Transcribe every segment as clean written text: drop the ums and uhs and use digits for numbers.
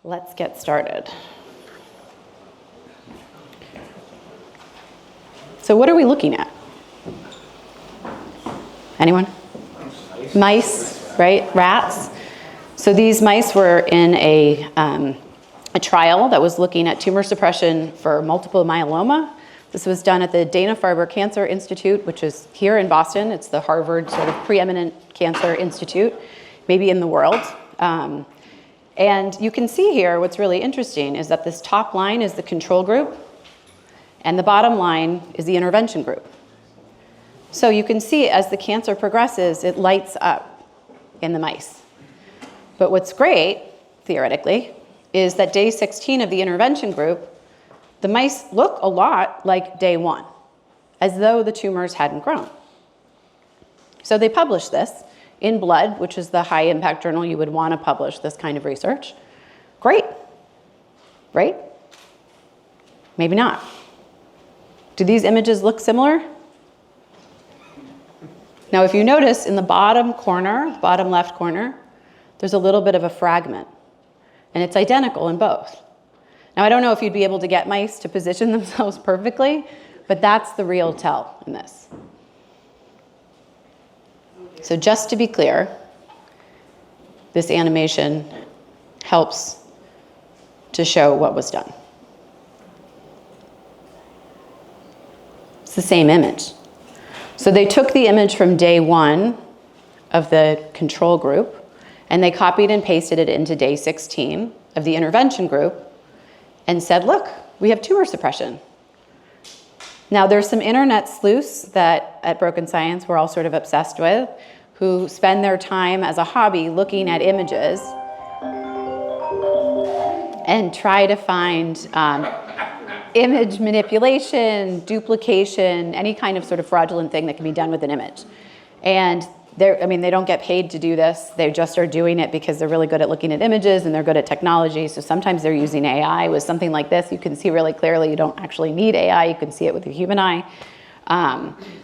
Let's get started. So what are we looking at? Anyone? Mice, right? Rats. So these mice were in a trial that was looking at tumor suppression for multiple myeloma. This was done at the Dana-Farber Cancer Institute, which is here in Boston. It's the Harvard sort of preeminent cancer institute, maybe in the world. And you can see here what's really interesting is that this top line is the control group, and the bottom line is the intervention group. So you can see as the cancer progresses, it lights up in the mice. But what's great, theoretically, is that day 16 of the intervention group, the mice look a lot like day 1, as though the tumors hadn't grown. So they published this in Blood, which is the high impact journal you would want to publish this kind of research. Great, right? Maybe not. Do these images look similar? Now, if you notice in the bottom corner, bottom left corner, there's a little bit of a fragment, and it's identical in both. Now, I don't know if you'd be able to get mice to position themselves perfectly, but that's the real tell in this. So just to be clear, this animation helps to show what was done. It's the same image. So they took the image from day 1 of the control group, and they copied and pasted it into day 16 of the intervention group and said, look, we have tumor suppression. Now, there's some internet sleuths that at Broken Science we're all sort of obsessed with, who spend their time as a hobby looking at images and try to find image manipulation, duplication, any kind of sort of fraudulent thing that can be done with an image. And they don't get paid to do this. They just are doing it because they're really good at looking at images and they're good at technology. So sometimes they're using AI. With something like this, you can see really clearly. You don't actually need AI. You can see it with the human eye.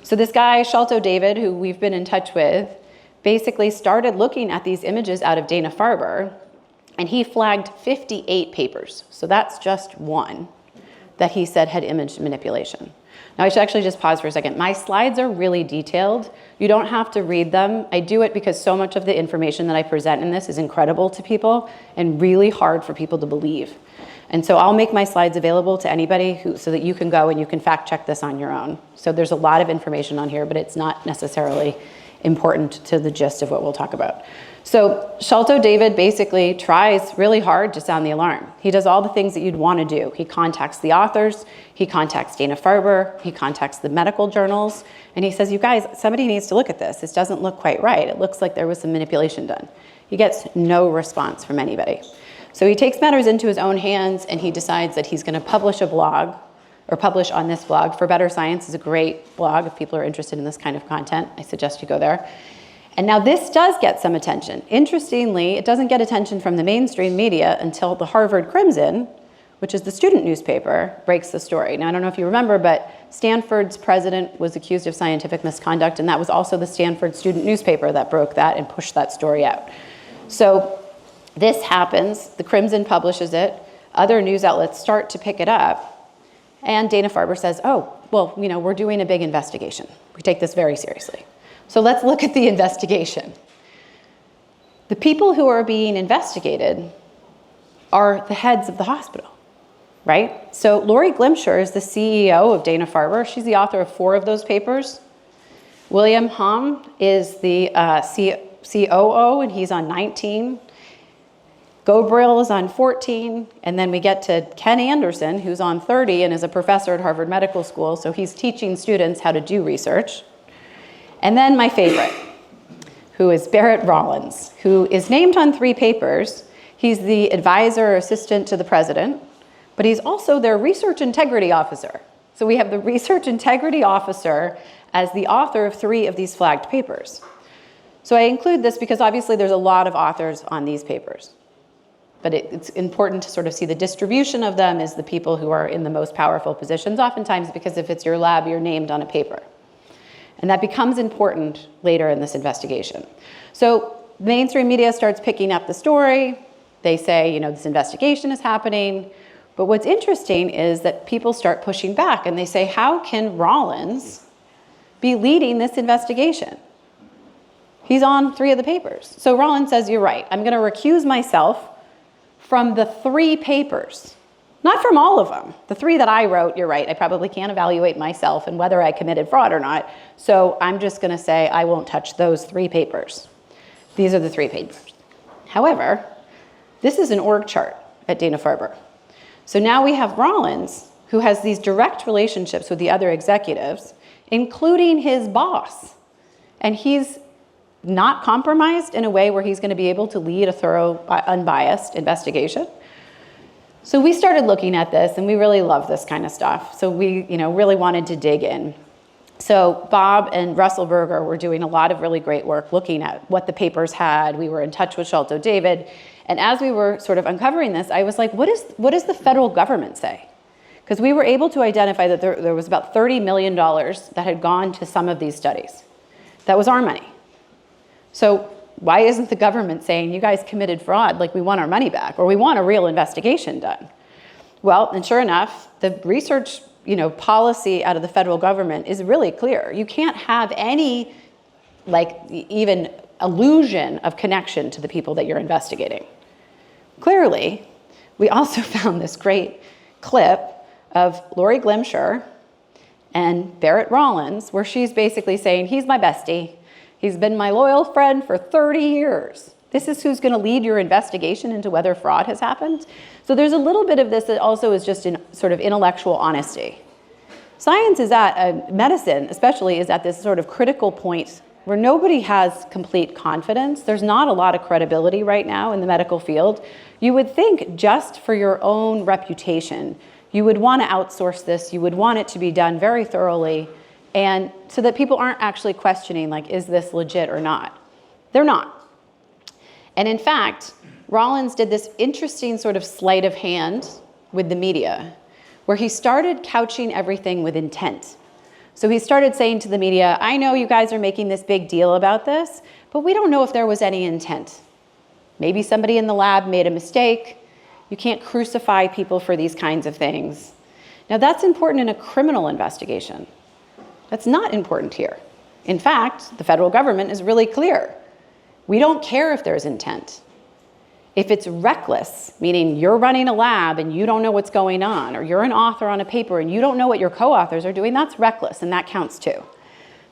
So this guy, Sholto David, who we've been in touch with, basically started looking at these images out of Dana-Farber, and he flagged 58 papers. So that's just one that he said had image manipulation. Now, I should actually just pause for a second. My slides are really detailed. You don't have to read them. I do it because so much of the information that I present in this is incredible to people and really hard for people to believe. And so I'll make my slides available to anybody so that you can go and you can fact check this on your own. So there's a lot of information on here, but it's not necessarily important to the gist of what we'll talk about. So Sholto David basically tries really hard to sound the alarm. He does all the things that you'd want to do. He contacts the authors, he contacts Dana-Farber, he contacts the medical journals, and he says, you guys, somebody needs to look at this. This doesn't look quite right. It looks like there was some manipulation done. He gets no response from anybody. So he takes matters into his own hands and he decides that he's going to publish a blog, or publish on this blog. For Better Science is a great blog. If people are interested in this kind of content, I suggest you go there. And now this does get some attention. Interestingly, it doesn't get attention from the mainstream media until the Harvard Crimson, which is the student newspaper, breaks the story. Now, I don't know if you remember, but Stanford's president was accused of scientific misconduct, and that was also the Stanford student newspaper that broke that and pushed that story out. So this happens, the Crimson publishes it, other news outlets start to pick it up, and Dana-Farber says, oh, well, we're doing a big investigation. We take this very seriously. So let's look at the investigation. The people who are being investigated are the heads of the hospital, right? So Lori Glimcher is the CEO of Dana-Farber. She's the author of 4 of those papers. William Hom is the COO, and he's on 19. Gobriel is on 14, and then we get to Ken Anderson, who's on 30 and is a professor at Harvard Medical School, so he's teaching students how to do research. And then my favorite, who is Barrett Rollins, who is named on 3 papers. He's the advisor or assistant to the president, but he's also their research integrity officer. So we have the research integrity officer as the author of 3 of these flagged papers. So I include this because obviously there's a lot of authors on these papers. But it's important to sort of see the distribution of them as the people who are in the most powerful positions, oftentimes because if it's your lab, you're named on a paper. And that becomes important later in this investigation. So mainstream media starts picking up the story. They say, you know, this investigation is happening. But what's interesting is that people start pushing back and they say, how can Rollins be leading this investigation? He's on 3 of the papers. So Rollins says, you're right. I'm going to recuse myself from the 3 papers. Not from all of them. The 3 that I wrote, you're right. I probably can't evaluate myself and whether I committed fraud or not. So I'm just going to say I won't touch those 3 papers. These are the 3 papers. However, this is an org chart at Dana-Farber. So now we have Rollins, who has these direct relationships with the other executives, including his boss. And he's not compromised in a way where he's going to be able to lead a thorough, unbiased investigation. So we started looking at this, and we really love this kind of stuff. So we, really wanted to dig in. So Bob and Russell Berger were doing a lot of really great work looking at what the papers had. We were in touch with Sholto David. And as we were sort of uncovering this, I was like, what does the federal government say? Because we were able to identify that there was about $30 million that had gone to some of these studies. That was our money. So why isn't the government saying, you guys committed fraud, like we want our money back, or we want a real investigation done? Well, and sure enough, the research policy out of the federal government is really clear. You can't have any, even illusion of connection to the people that you're investigating. Clearly, we also found this great clip of Lori Glimcher and Barrett Rollins, where she's basically saying, he's my bestie. He's been my loyal friend for 30 years. This is who's going to lead your investigation into whether fraud has happened. So there's a little bit of this that also is just in sort of intellectual honesty. Science is medicine especially is at this sort of critical point where nobody has complete confidence. There's not a lot of credibility right now in the medical field. You would think just for your own reputation, you would want to outsource this. You would want it to be done very thoroughly, and so that people aren't actually questioning, is this legit or not? They're not. And in fact, Rollins did this interesting sort of sleight of hand with the media, where he started couching everything with intent. So he started saying to the media, I know you guys are making this big deal about this, but we don't know if there was any intent. Maybe somebody in the lab made a mistake. You can't crucify people for these kinds of things. Now that's important in a criminal investigation. That's not important here. In fact, the federal government is really clear. We don't care if there's intent. If it's reckless, meaning you're running a lab and you don't know what's going on, or you're an author on a paper and you don't know what your co-authors are doing, that's reckless, and that counts too.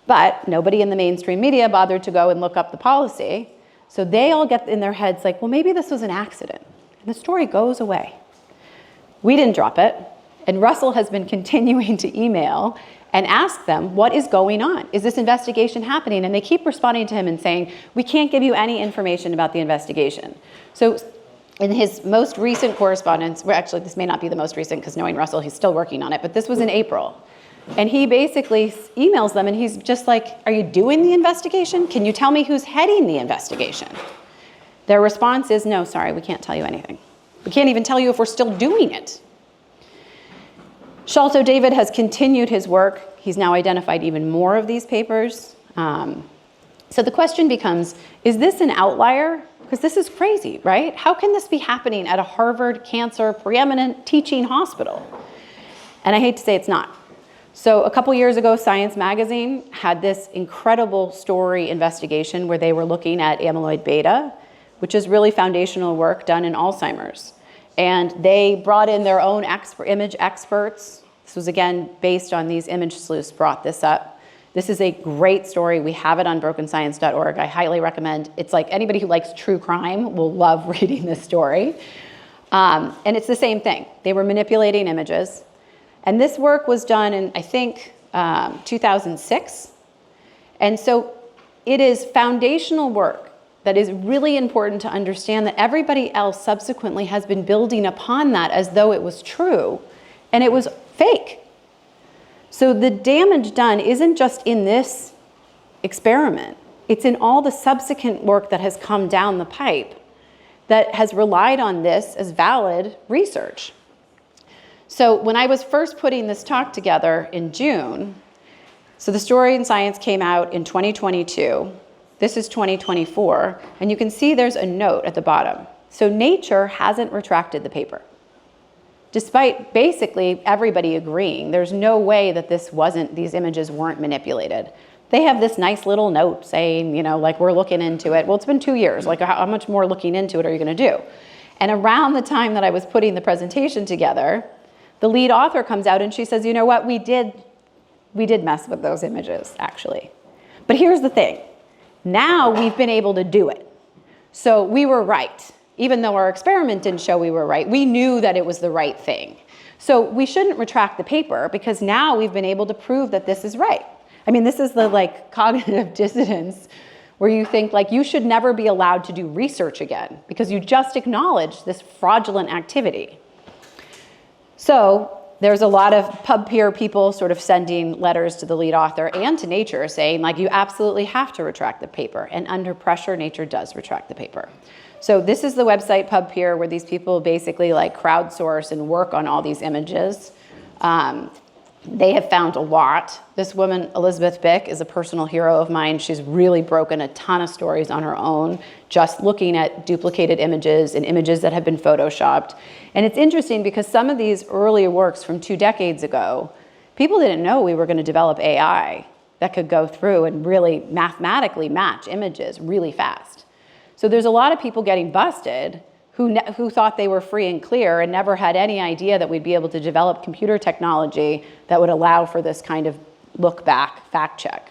But nobody in the mainstream media bothered to go and look up the policy, so they all get in their heads well, maybe this was an accident, and the story goes away. We didn't drop it, and Russell has been continuing to email and ask them, what is going on? Is this investigation happening? And they keep responding to him and saying, we can't give you any information about the investigation. So in his most recent correspondence, well, actually this may not be the most recent because knowing Russell, he's still working on it, but this was in April. And he basically emails them and he's just like, are you doing the investigation? Can you tell me who's heading the investigation? Their response is, no, sorry, we can't tell you anything. We can't even tell you if we're still doing it. Sholto David has continued his work. He's now identified even more of these papers. So the question becomes, is this an outlier? Because this is crazy, right? How can this be happening at a Harvard cancer preeminent teaching hospital? And I hate to say it's not. So a couple years ago, Science Magazine had this incredible story investigation where they were looking at amyloid beta, which is really foundational work done in Alzheimer's. And they brought in their own image experts. This was, again, based on these image sleuths brought this up. This is a great story. We have it on brokenscience.org. I highly recommend. It's like anybody who likes true crime will love reading this story. And it's the same thing. They were manipulating images. And this work was done in, I think, 2006. And so it is foundational work that is really important to understand that everybody else subsequently has been building upon that as though it was true, and it was fake. So the damage done isn't just in this experiment. It's in all the subsequent work that has come down the pipe that has relied on this as valid research. So when I was first putting this talk together in June, so the story in Science came out in 2022. This is 2024, and you can see there's a note at the bottom. It So Nature hasn't retracted the paper. Despite basically everybody agreeing, there's no way that these images weren't manipulated. They have this nice little note saying, like, we're looking into it. Well, it's been 2 years. Like, how much more looking into it are you going to do? And around the time that I was putting the presentation together, the lead author comes out and she says, you know what, we did mess with those images, actually. But here's the thing. Now we've been able to do it. So we were right. Even though our experiment didn't show we were right, we knew that it was the right thing. So we shouldn't retract the paper because now we've been able to prove that this is right. I mean, this is the cognitive dissonance where you think you should never be allowed to do research again because you just acknowledged this fraudulent activity. So there's a lot of pub peer people sort of sending letters to the lead author and to Nature saying you absolutely have to retract the paper, and under pressure, Nature does retract the paper. So this is the website Pub Peer where these people basically crowdsource and work on all these images. They have found a lot. This woman, Elizabeth Bick, is a personal hero of mine. She's really broken a ton of stories on her own, just looking at duplicated images and images that have been photoshopped. And it's interesting because some of these earlier works from 2 decades ago, people didn't know we were going to develop AI that could go through and really mathematically match images really fast. So there's a lot of people getting busted who thought they were free and clear and never had any idea that we'd be able to develop computer technology that would allow for this kind of look back fact check.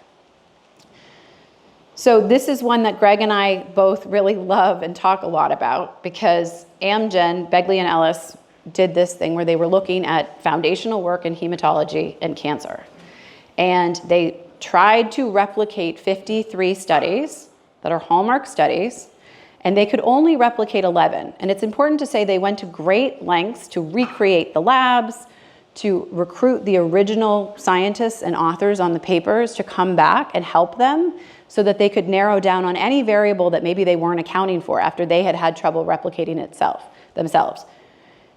So this is one that Greg and I both really love and talk a lot about because Amgen, Begley and Ellis did this thing where they were looking at foundational work in hematology and cancer. And they tried to replicate 53 studies that are hallmark studies, and they could only replicate 11. And it's important to say they went to great lengths to recreate the labs, to recruit the original scientists and authors on the papers to come back and help them so that they could narrow down on any variable that maybe they weren't accounting for after they had had trouble replicating themselves.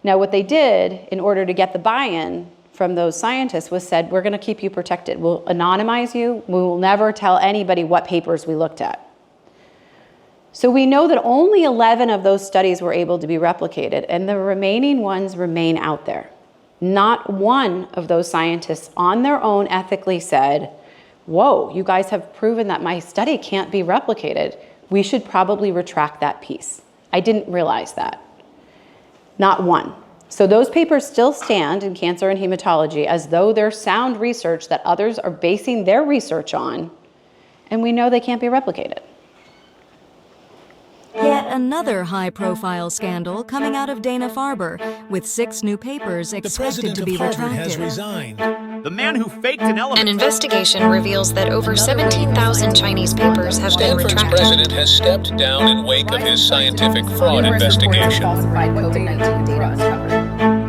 Now, what they did in order to get the buy-in from those scientists was said, we're going to keep you protected. We'll anonymize you. We will never tell anybody what papers we looked at. So we know that only 11 of those studies were able to be replicated, and the remaining ones remain out there. Not one of those scientists on their own ethically said, whoa, you guys have proven that my study can't be replicated. We should probably retract that piece. I didn't realize that. Not one. So those papers still stand in cancer and hematology as though they're sound research that others are basing their research on, and we know they can't be replicated. Yet another high-profile scandal coming out of Dana-Farber, with 6 new papers expected to be retracted. Has resigned. The man who faked an element. An investigation reveals that over 17,000 Chinese papers have been Stanford's retracted. president has stepped down in wake of his scientific fraud investigation. Falsified COVID-19 data uncovered.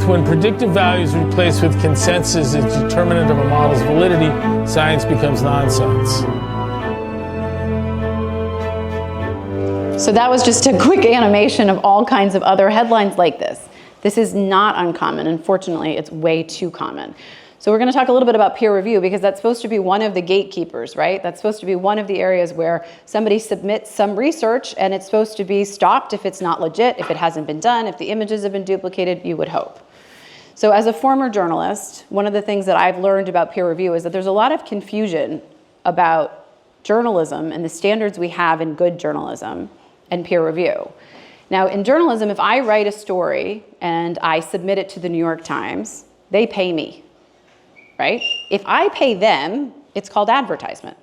When predictive values are replaced with consensus as determinant of a model's validity, science becomes nonsense. So that was just a quick animation of all kinds of other headlines like this. This is not uncommon. Unfortunately, it's way too common. So we're going to talk a little bit about peer review because that's supposed to be one of the gatekeepers, right? That's supposed to be one of the areas where somebody submits some research and it's supposed to be stopped if it's not legit, if it hasn't been done, if the images have been duplicated, you would hope. So as a former journalist, one of the things that I've learned about peer review is that there's a lot of confusion about journalism and the standards we have in good journalism and peer review. Now, in journalism, if I write a story and I submit it to the New York Times, they pay me, right? If I pay them, it's called advertisement.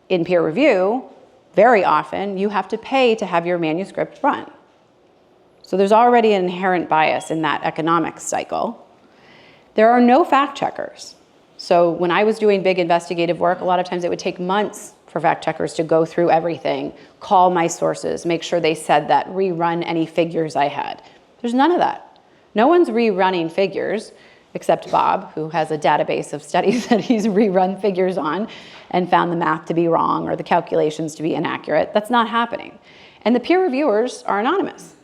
In peer review, very often, you have to pay to have your manuscript run. So there's already an inherent bias in that economics cycle. There are no fact checkers. So when I was doing big investigative work, a lot of times it would take months for fact checkers to go through everything, call my sources, make sure they said that, rerun any figures I had. There's none of that. No one's rerunning figures except Bob, who has a database of studies that he's rerun figures on and found the math to be wrong or the calculations to be inaccurate. That's not happening. And the peer reviewers are anonymous.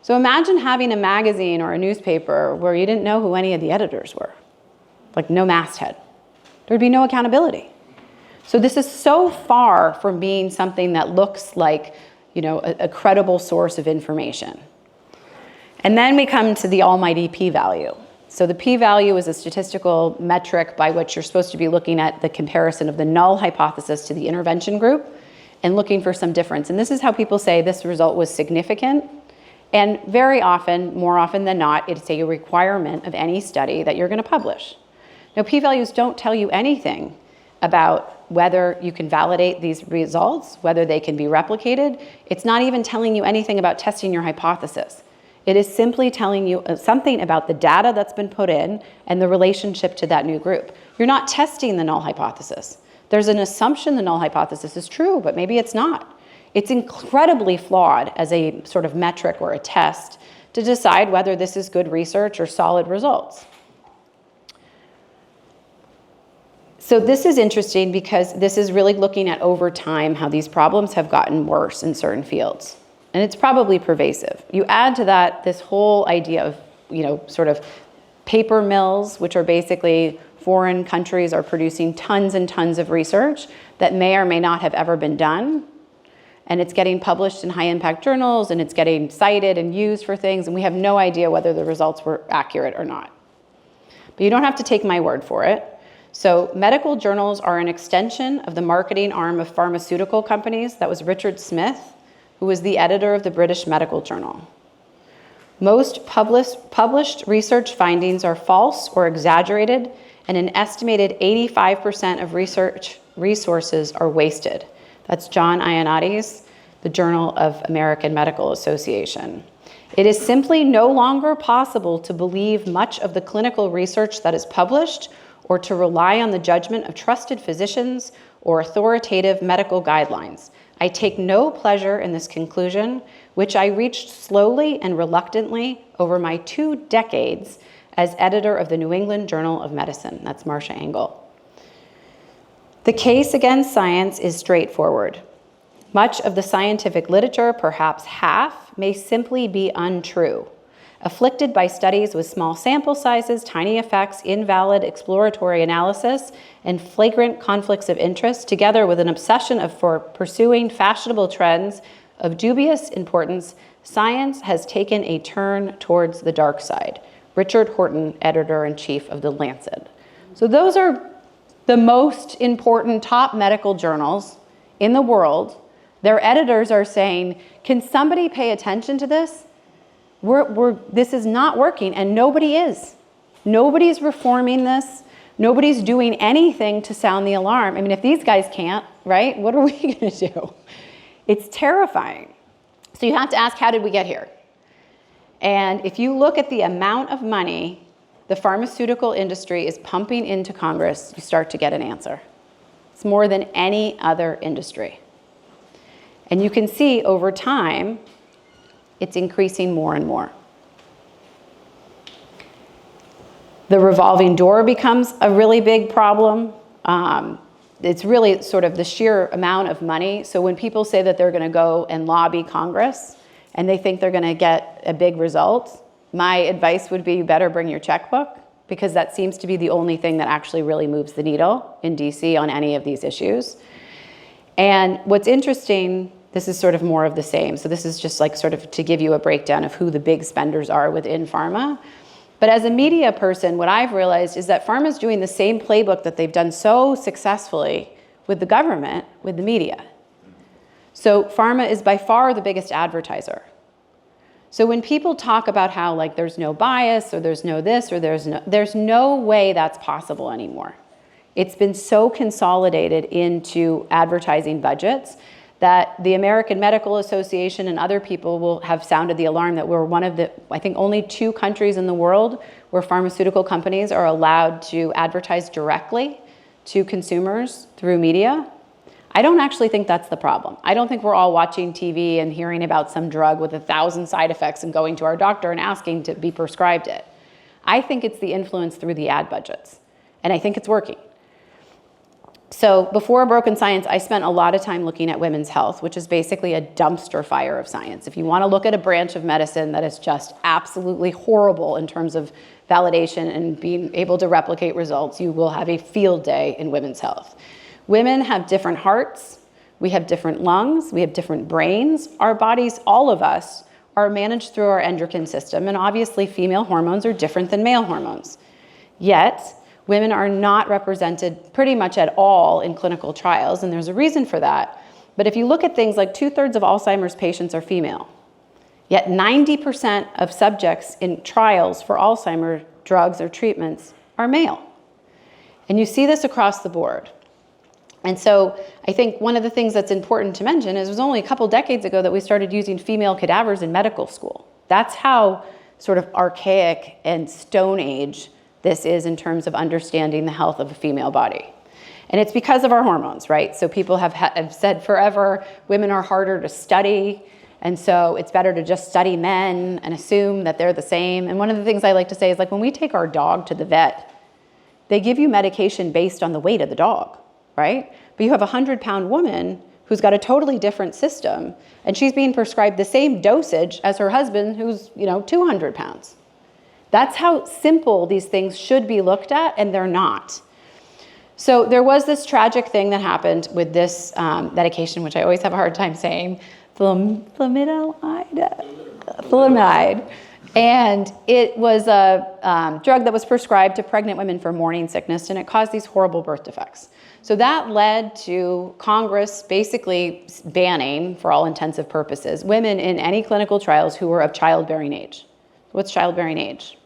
So imagine having a magazine or a newspaper where you didn't know who any of the editors were, like no masthead. There'd be no accountability. So this is so far from being something that looks like, a credible source of information. And then we come to the almighty p-value. So the p-value is a statistical metric by which you're supposed to be looking at the comparison of the null hypothesis to the intervention group and looking for some difference. And this is how people say this result was significant. And very often, more often than not, it's a requirement of any study that you're going to publish. Now, p-values don't tell you anything about whether you can validate these results, whether they can be replicated. It's not even telling you anything about testing your hypothesis. It is simply telling you something about the data that's been put in and the relationship to that new group. You're not testing the null hypothesis. There's an assumption the null hypothesis is true, but maybe it's not. It's incredibly flawed as a sort of metric or a test to decide whether this is good research or solid results. So this is interesting because this is really looking at over time how these problems have gotten worse in certain fields. And it's probably pervasive. You add to that this whole idea of, sort of paper mills, which are basically foreign countries are producing tons and tons of research that may or may not have ever been done. And it's getting published in high impact journals and it's getting cited and used for things. And we have no idea whether the results were accurate or not. But you don't have to take my word for it. So medical journals are an extension of the marketing arm of pharmaceutical companies. That was Richard Smith, who was the editor of the British Medical Journal. Most published research findings are false or exaggerated, and an estimated 85% of research resources are wasted. That's John Ioannidis, the Journal of American Medical Association. It is simply no longer possible to believe much of the clinical research that is published or to rely on the judgment of trusted physicians or authoritative medical guidelines. I take no pleasure in this conclusion, which I reached slowly and reluctantly over my 2 decades as editor of the New England Journal of Medicine. That's Marcia Engel. The case against science is straightforward. Much of the scientific literature, perhaps half, may simply be untrue. Afflicted by studies with small sample sizes, tiny effects, invalid exploratory analysis, and flagrant conflicts of interest, together with an obsession for pursuing fashionable trends of dubious importance, science has taken a turn towards the dark side. Richard Horton, editor-in-chief of The Lancet. So those are the most important top medical journals in the world. Their editors are saying, can somebody pay attention to this? This is not working, and nobody is. Nobody's reforming this. Nobody's doing anything to sound the alarm. I mean, if these guys can't, right, what are we going to do? It's terrifying. So you have to ask, how did we get here? And if you look at the amount of money the pharmaceutical industry is pumping into Congress, you start to get an answer. It's more than any other industry. And you can see over time, it's increasing more and more. The revolving door becomes a really big problem. It's really sort of the sheer amount of money. So when people say that they're going to go and lobby Congress and they think they're going to get a big result, my advice would be you better bring your checkbook, because that seems to be the only thing that actually really moves the needle in DC on any of these issues. And what's interesting, this is sort of more of the same. So this is just like sort of to give you a breakdown of who the big spenders are within pharma. But as a media person, what I've realized is that pharma's doing the same playbook that they've done so successfully with the government, with the media. So pharma is by far the biggest advertiser. So when people talk about how like there's no bias or there's no this or there's no way that's possible anymore. It's been so consolidated into advertising budgets that the American Medical Association and other people will have sounded the alarm that we're one of the, I think, only 2 countries in the world where pharmaceutical companies are allowed to advertise directly to consumers through media. I don't actually think that's the problem. I don't think we're all watching TV and hearing about some drug with 1,000 side effects and going to our doctor and asking to be prescribed it. I think it's the influence through the ad budgets, and I think it's working. So before Broken Science, I spent a lot of time looking at women's health, which is basically a dumpster fire of science. If you want to look at a branch of medicine that is just absolutely horrible in terms of validation and being able to replicate results, you will have a field day in women's health. Women have different hearts, we have different lungs, we have different brains. Our bodies, all of us, are managed through our endocrine system, and obviously female hormones are different than male hormones. Yet, women are not represented pretty much at all in clinical trials, and there's a reason for that. But if you look at things like 2/3 of Alzheimer's patients are female, yet 90% of subjects in trials for Alzheimer's drugs or treatments are male. And you see this across the board. And so I think one of the things that's important to mention is it was only a couple decades ago that we started using female cadavers in medical school. That's how sort of archaic and Stone Age this is in terms of understanding the health of a female body. And it's because of our hormones, right? So people have said forever, women are harder to study, and so it's better to just study men and assume that they're the same. And one of the things I like to say is, like, when we take our dog to the vet, they give you medication based on the weight of the dog, right? But you have a 100-pound woman who's got a totally different system, and she's being prescribed the same dosage as her husband who's, 200 pounds. That's how simple these things should be looked at, and they're not. So there was this tragic thing that happened with this medication, which I always have a hard time saying, thalidomide. And it was a drug that was prescribed to pregnant women for morning sickness, and it caused these horrible birth defects. So that led to Congress basically banning, for all intensive purposes, women in any clinical trials who were of childbearing age. What's childbearing age?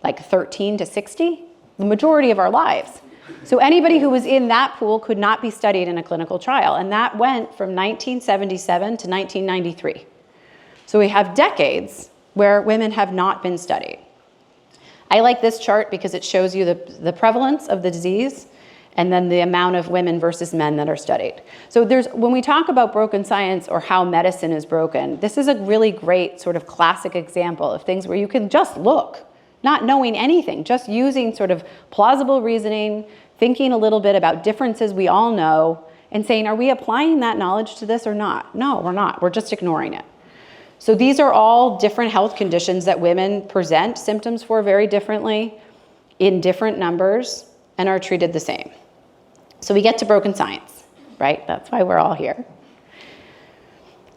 Like 13 to 60? The majority of our lives. So anybody who was in that pool could not be studied in a clinical trial, and that went from 1977 to 1993. So we have decades where women have not been studied. I like this chart because it shows you the prevalence of the disease and then the amount of women versus men that are studied. So when we talk about broken science or how medicine is broken, this is a really great sort of classic example of things where you can just look, not knowing anything, just using sort of plausible reasoning, thinking a little bit about differences we all know, and saying, are we applying that knowledge to this or not? No, we're not. We're just ignoring it. So these are all different health conditions that women present symptoms for very differently, in different numbers, and are treated the same. So we get to broken science, right? That's why we're all here.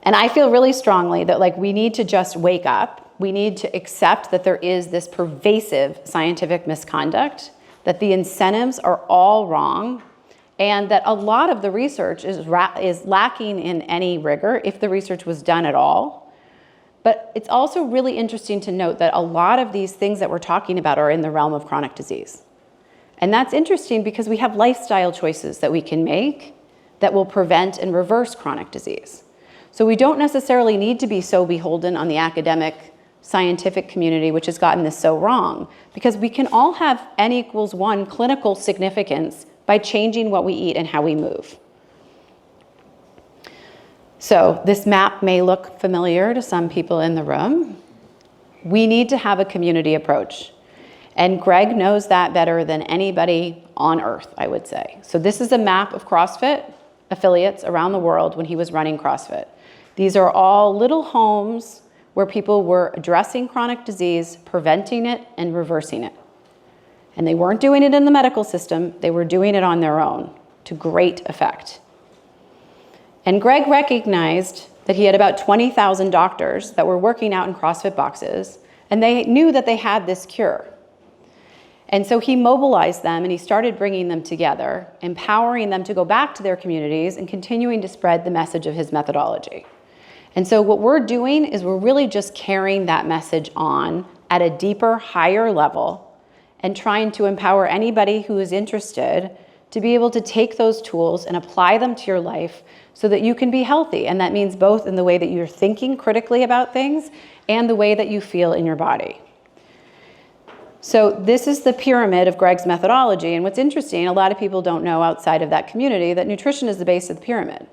And I feel really strongly that we need to just wake up. We need to accept that there is this pervasive scientific misconduct, that the incentives are all wrong, and that a lot of the research is lacking in any rigor, if the research was done at all. But it's also really interesting to note that a lot of these things that we're talking about are in the realm of chronic disease. And that's interesting because we have lifestyle choices that we can make that will prevent and reverse chronic disease. So we don't necessarily need to be so beholden on the academic scientific community, which has gotten this so wrong, because we can all have N=1 clinical significance by changing what we eat and how we move. So this map may look familiar to some people in the room. We need to have a community approach. And Greg knows that better than anybody on earth, I would say. So this is a map of CrossFit affiliates around the world when he was running CrossFit. These are all little homes where people were addressing chronic disease, preventing it, and reversing it. And they weren't doing it in the medical system, they were doing it on their own to great effect. And Greg recognized that he had about 20,000 doctors that were working out in CrossFit boxes, and they knew that they had this cure. And so he mobilized them and he started bringing them together, empowering them to go back to their communities and continuing to spread the message of his methodology. And so what we're doing is we're really just carrying that message on at a deeper, higher level and trying to empower anybody who is interested to be able to take those tools and apply them to your life so that you can be healthy. And that means both in the way that you're thinking critically about things and the way that you feel in your body. So this is the pyramid of Greg's methodology. And what's interesting, a lot of people don't know outside of that community that nutrition is the base of the pyramid.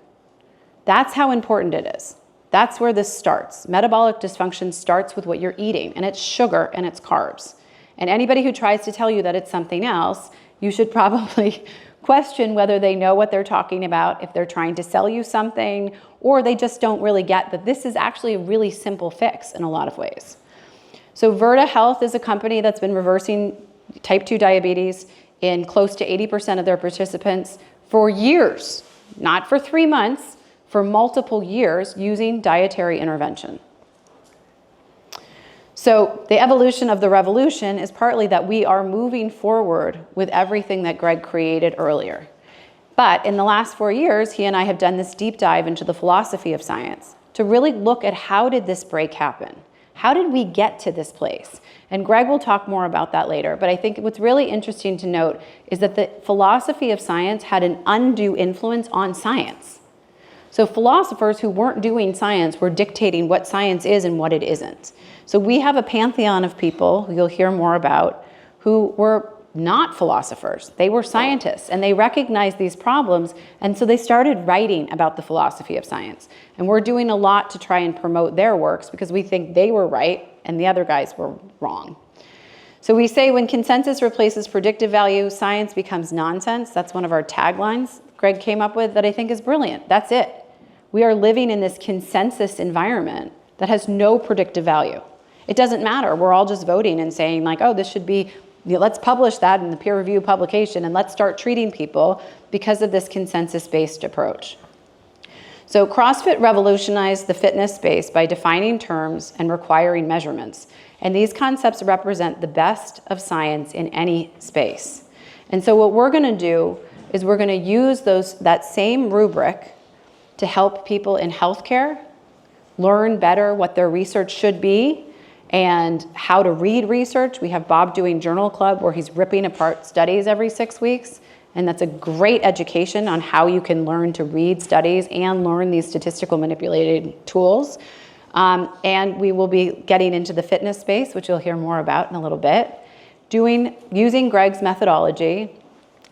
That's how important it is. That's where this starts. Metabolic dysfunction starts with what you're eating, and it's sugar and it's carbs. And anybody who tries to tell you that it's something else, you should probably question whether they know what they're talking about, if they're trying to sell you something, or they just don't really get that this is actually a really simple fix in a lot of ways. So Virta Health is a company that's been reversing type 2 diabetes in close to 80% of their participants for years, not for 3 months, for multiple years using dietary intervention. So the evolution of the revolution is partly that we are moving forward with everything that Greg created earlier. But in the last 4 years, he and I have done this deep dive into the philosophy of science to really look at how did this break happen? How did we get to this place? And Greg will talk more about that later. But I think what's really interesting to note is that the philosophy of science had an undue influence on science. So philosophers who weren't doing science were dictating what science is and what it isn't. So we have a pantheon of people who you'll hear more about who were not philosophers. They were scientists, and they recognized these problems, and so they started writing about the philosophy of science. And we're doing a lot to try and promote their works because we think they were right and the other guys were wrong. So we say when consensus replaces predictive value, science becomes nonsense. That's one of our taglines Greg came up with that I think is brilliant. That's it. We are living in this consensus environment that has no predictive value. It doesn't matter. We're all just voting and saying like, oh, this should be, let's publish that in the peer review publication and let's start treating people because of this consensus-based approach. So CrossFit revolutionized the fitness space by defining terms and requiring measurements. And these concepts represent the best of science in any space. And so what we're going to do is we're going to use that same rubric to help people in healthcare learn better what their research should be and how to read research. We have Bob doing Journal Club where he's ripping apart studies every 6 weeks. And that's a great education on how you can learn to read studies and learn these statistical manipulated tools. And we will be getting into the fitness space, which you'll hear more about in a little bit, using Greg's methodology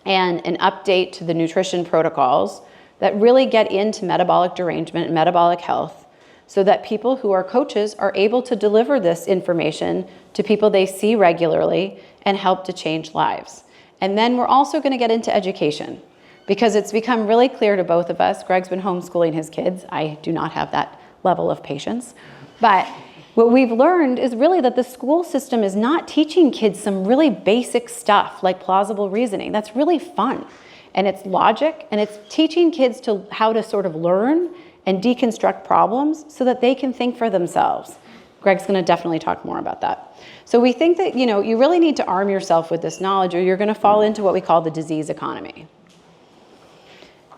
and an update to the nutrition protocols that really get into metabolic derangement and metabolic health so that people who are coaches are able to deliver this information to people they see regularly and help to change lives. And then we're also going to get into education because it's become really clear to both of us. Greg's been homeschooling his kids. I do not have that level of patience. But what we've learned is really that the school system is not teaching kids some really basic stuff like plausible reasoning. That's really fun. And it's logic, and it's teaching kids how to sort of learn and deconstruct problems so that they can think for themselves. Greg's going to definitely talk more about that. So we think that, you really need to arm yourself with this knowledge or you're going to fall into what we call the disease economy.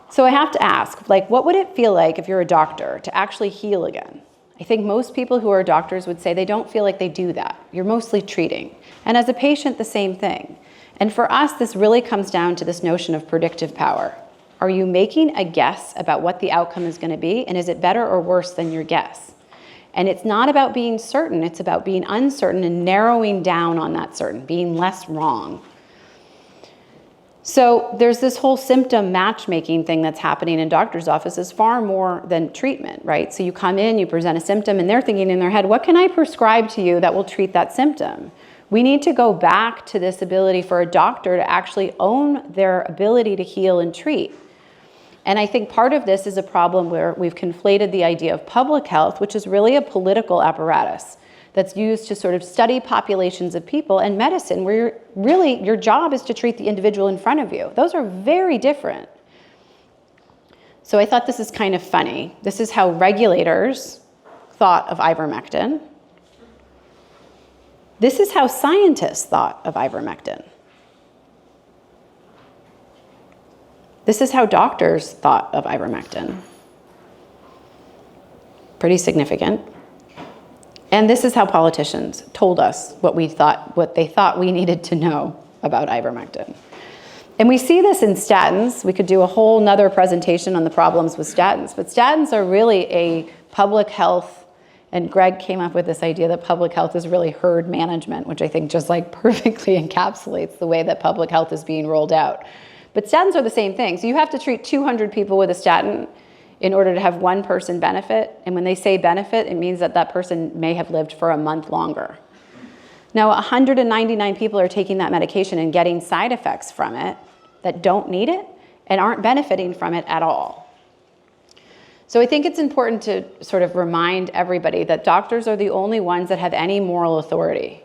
So I have to ask, what would it feel like if you're a doctor to actually heal again? I think most people who are doctors would say they don't feel like they do that. You're mostly treating. And as a patient, the same thing. And for us, this really comes down to this notion of predictive power. Are you making a guess about what the outcome is going to be? And is it better or worse than your guess? And it's not about being certain, it's about being uncertain and narrowing down on that certain, being less wrong. So there's this whole symptom matchmaking thing that's happening in doctors' offices far more than treatment, right? So you come in, you present a symptom, and they're thinking in their head, what can I prescribe to you that will treat that symptom? We need to go back to this ability for a doctor to actually own their ability to heal and treat. And I think part of this is a problem where we've conflated the idea of public health, which is really a political apparatus that's used to sort of study populations of people, and medicine, where your job is to treat the individual in front of you. Those are very different. So I thought this is kind of funny. This is how regulators thought of ivermectin. This is how scientists thought of ivermectin. This is how doctors thought of ivermectin. Pretty significant. And this is how politicians told us what they thought we needed to know about ivermectin. And we see this in statins. We could do a whole nother presentation on the problems with statins, but statins are really a public health, and Greg came up with this idea that public health is really herd management, which I think just perfectly encapsulates the way that public health is being rolled out. But statins are the same thing. So you have to treat 200 people with a statin in order to have one person benefit. And when they say benefit, it means that that person may have lived for a month longer. Now, 199 people are taking that medication and getting side effects from it that don't need it and aren't benefiting from it at all. So I think it's important to sort of remind everybody that doctors are the only ones that have any moral authority.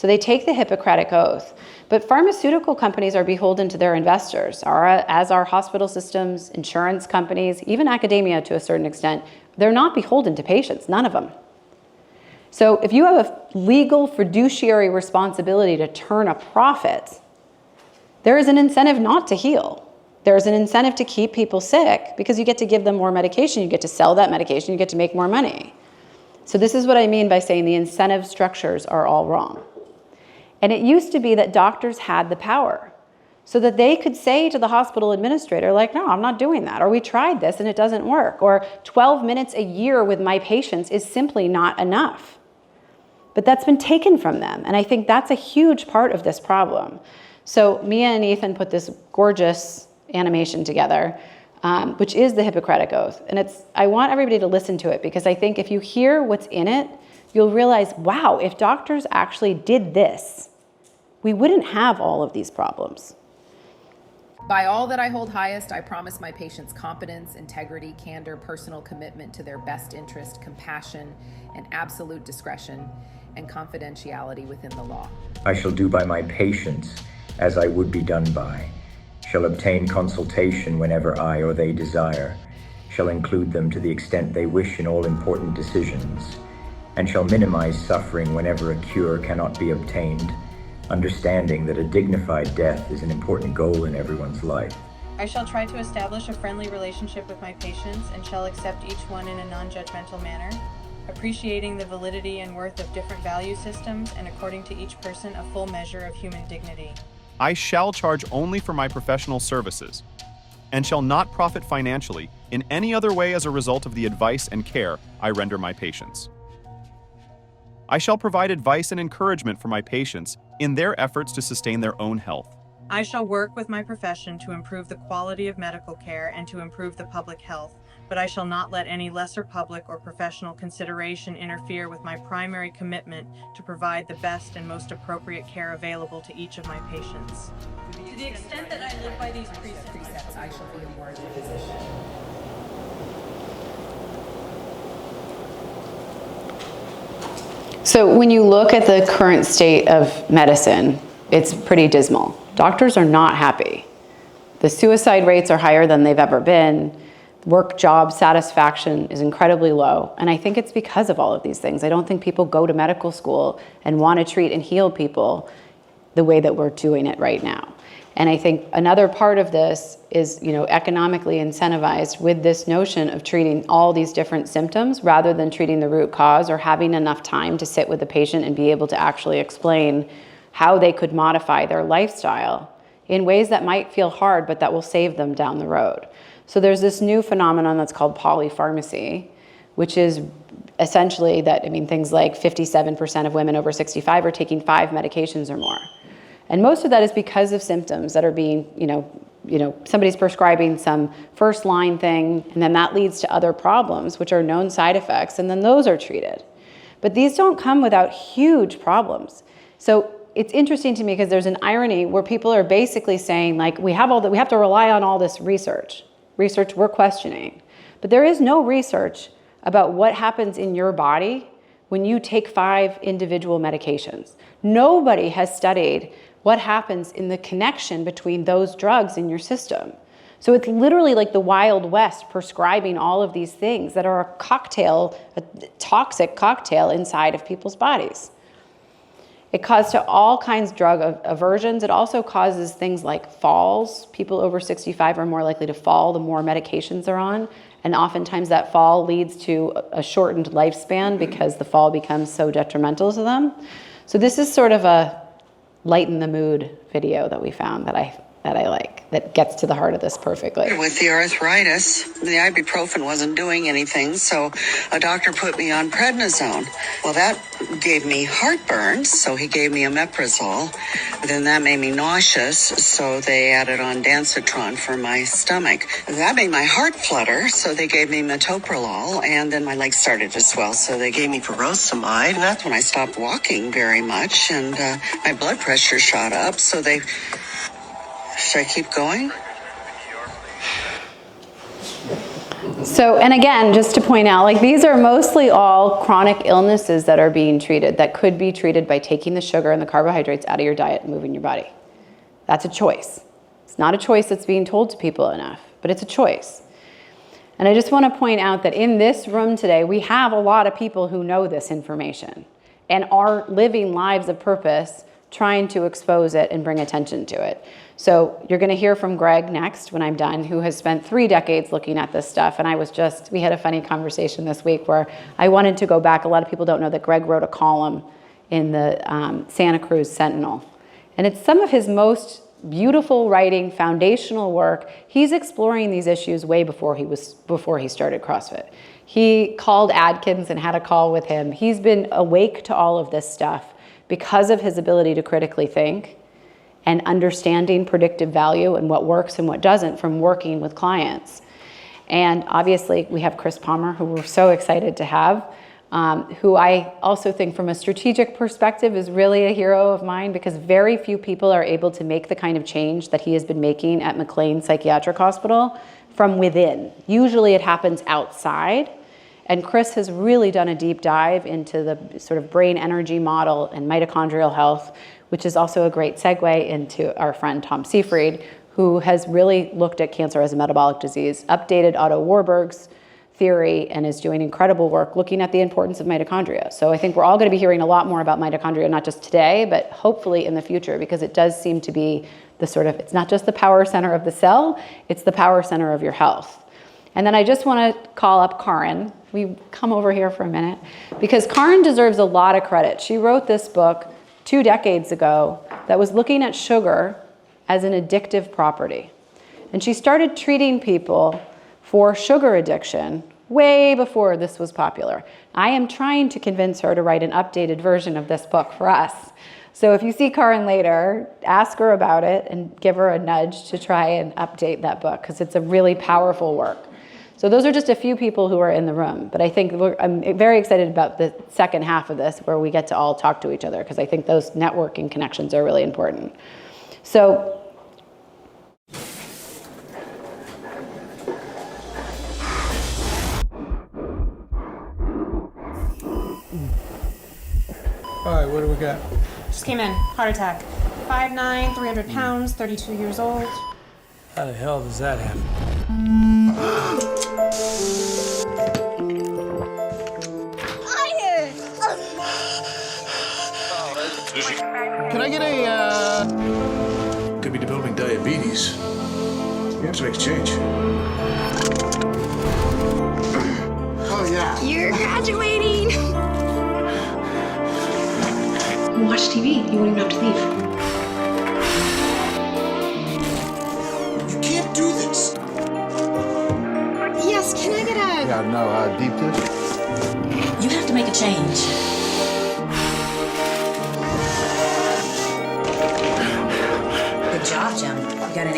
So they take the Hippocratic Oath. But pharmaceutical companies are beholden to their investors, as are hospital systems, insurance companies, even academia to a certain extent. They're not beholden to patients, none of them. So if you have a legal fiduciary responsibility to turn a profit, there is an incentive not to heal. There is an incentive to keep people sick because you get to give them more medication, you get to sell that medication, you get to make more money. So this is what I mean by saying the incentive structures are all wrong. And it used to be that doctors had the power so that they could say to the hospital administrator, like, no, I'm not doing that. Or we tried this and it doesn't work. Or 12 minutes a year with my patients is simply not enough. But that's been taken from them. And I think that's a huge part of this problem. So Mia and Ethan put this gorgeous animation together, which is the Hippocratic Oath. And I want everybody to listen to it because I think if you hear what's in it, you'll realize, wow, if doctors actually did this, we wouldn't have all of these problems. By all that I hold highest, I promise my patients competence, integrity, candor, personal commitment to their best interest, compassion, and absolute discretion and confidentiality within the law. I shall do by my patients as I would be done by, shall obtain consultation whenever I or they desire, shall include them to the extent they wish in all important decisions, and shall minimize suffering whenever a cure cannot be obtained, understanding that a dignified death is an important goal in everyone's life. I shall try to establish a friendly relationship with my patients and shall accept each one in a non-judgmental manner, appreciating the validity and worth of different value systems and according to each person a full measure of human dignity. I shall charge only for my professional services and shall not profit financially in any other way as a result of the advice and care I render my patients. I shall provide advice and encouragement for my patients in their efforts to sustain their own health. I shall work with my profession to improve the quality of medical care and to improve the public health, but I shall not let any lesser public or professional consideration interfere with my primary commitment to provide the best and most appropriate care available to each of my patients. To the extent that I live by these precepts, I shall be a worthy physician. So when you look at the current state of medicine, it's pretty dismal. Doctors are not happy. The suicide rates are higher than they've ever been. Work job satisfaction is incredibly low. And I think it's because of all of these things. I don't think people go to medical school and want to treat and heal people the way that we're doing it right now. And I think another part of this is, economically incentivized with this notion of treating all these different symptoms rather than treating the root cause or having enough time to sit with the patient and be able to actually explain how they could modify their lifestyle in ways that might feel hard, but that will save them down the road. So there's this new phenomenon that's called polypharmacy, which is essentially that, things like 57% of women over 65 are taking 5 medications or more. And most of that is because of symptoms that are being, somebody's prescribing some first line thing, and then that leads to other problems, which are known side effects, and then those are treated. But these don't come without huge problems. So it's interesting to me because there's an irony where people are basically saying, like, we have to rely on all this research we're questioning. But there is no research about what happens in your body when you take 5 individual medications. Nobody has studied what happens in the connection between those drugs in your system. So it's literally like the Wild West prescribing all of these things that are a toxic cocktail inside of people's bodies. It causes to all kinds of drug aversions. It also causes things like falls. People over 65 are more likely to fall the more medications they're on. And oftentimes that fall leads to a shortened lifespan because the fall becomes so detrimental to them. So this is sort of a lighten the mood video that we found that I like, that gets to the heart of this perfectly. With the arthritis, the ibuprofen wasn't doing anything, so a doctor put me on prednisone. Well, that gave me heartburn, so he gave me omeprazole. Then that made me nauseous, so they added on Dancitron for my stomach. That made my heart flutter, so they gave me metoprolol, and then my legs started to swell, so they gave me furosemide, and that's when I stopped walking very much, and my blood pressure shot up, so they... Should I keep going? So, and again, just to point out, like these are mostly all chronic illnesses that are being treated, that could be treated by taking the sugar and the carbohydrates out of your diet and moving your body. That's a choice. It's not a choice that's being told to people enough, but it's a choice. And I just want to point out that in this room today, we have a lot of people who know this information and are living lives of purpose, trying to expose it and bring attention to it. So you're going to hear from Greg next when I'm done, who has spent 3 decades looking at this stuff. And we had a funny conversation this week where I wanted to go back. A lot of people don't know that Greg wrote a column in the Santa Cruz Sentinel. And it's some of his most beautiful writing, foundational work. He's exploring these issues way before he started CrossFit. He called Adkins and had a call with him. He's been awake to all of this stuff because of his ability to critically think and understanding predictive value and what works and what doesn't from working with clients. And obviously we have Chris Palmer, who we're so excited to have, who I also think from a strategic perspective is really a hero of mine, because very few people are able to make the kind of change that he has been making at McLean Psychiatric Hospital from within. Usually it happens outside. And Chris has really done a deep dive into the sort of brain energy model and mitochondrial health, which is also a great segue into our friend Tom Seyfried, who has really looked at cancer as a metabolic disease, updated Otto Warburg's theory, and is doing incredible work looking at the importance of mitochondria. So I think we're all going to be hearing a lot more about mitochondria, not just today, but hopefully in the future, because it does seem to be the sort of, it's not just the power center of the cell, it's the power center of your health. And then I just want to call up Karin. We come over here for a minute, because Karin deserves a lot of credit. She wrote this book 2 decades ago that was looking at sugar as an addictive property. And she started treating people for sugar addiction way before this was popular. I am trying to convince her to write an updated version of this book for us. So if you see Karin later, ask her about it and give her a nudge to try and update that book, because it's a really powerful work. So those are just a few people who are in the room, but I think I'm very excited about the second half of this, where we get to all talk to each other, because I think those networking connections are really important. So all right, what do we got? Just came in, heart attack. 5'9", 300 pounds, 32 years old. How the hell does that happen? Can I get a, Could be developing diabetes. You have to make a change. Oh, yeah. You're graduating! Watch TV. You won't even have to leave. You can't do this. Yes, can I get a... Yeah, no, deep dish. You have to make a change. Good job, Jim. You got an A+.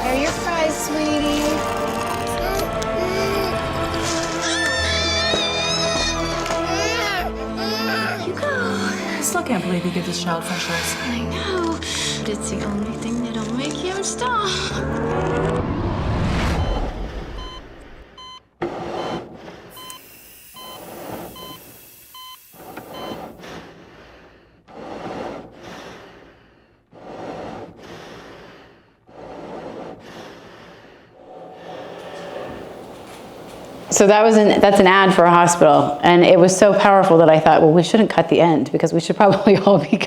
Here are your fries, sweetie. I still can't believe you give this child French fries. I know, but it's the only thing that'll make him stop. So that's an ad for a hospital, and it was so powerful that I thought, well, we shouldn't cut the end, because we should probably all be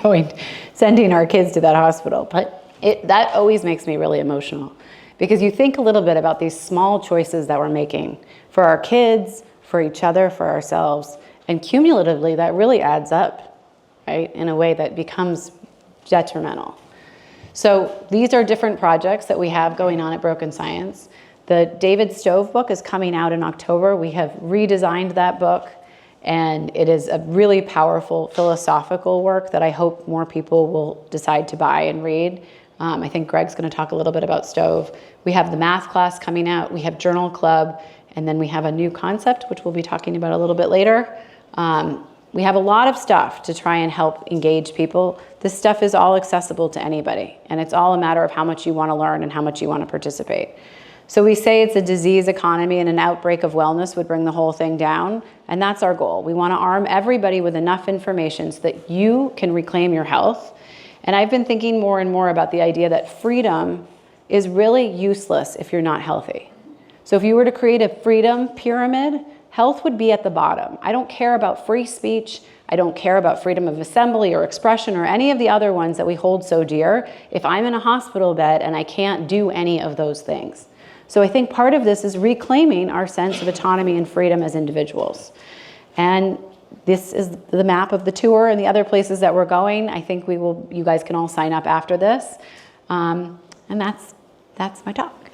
sending our kids to that hospital. But that always makes me really emotional, because you think a little bit about these small choices that we're making for our kids, for each other, for ourselves, and cumulatively that really adds up, right, in a way that becomes detrimental. So these are different projects that we have going on at Broken Science. The David Stove book is coming out in October. We have redesigned that book, and it is a really powerful philosophical work that I hope more people will decide to buy and read. I think Greg's going to talk a little bit about Stove. We have the math class coming out. We have Journal Club, and then we have a new concept, which we'll be talking about a little bit later. We have a lot of stuff to try and help engage people. This stuff is all accessible to anybody, and it's all a matter of how much you want to learn and how much you want to participate. So we say it's a disease economy, and an outbreak of wellness would bring the whole thing down, and that's our goal. We want to arm everybody with enough information so that you can reclaim your health. And I've been thinking more and more about the idea that freedom is really useless if you're not healthy. So if you were to create a freedom pyramid, health would be at the bottom. I don't care about free speech. I don't care about freedom of assembly or expression or any of the other ones that we hold so dear if I'm in a hospital bed and I can't do any of those things. So I think part of this is reclaiming our sense of autonomy and freedom as individuals. And this is the map of the tour and the other places that we're going. I think you guys can all sign up after this. And that's my talk.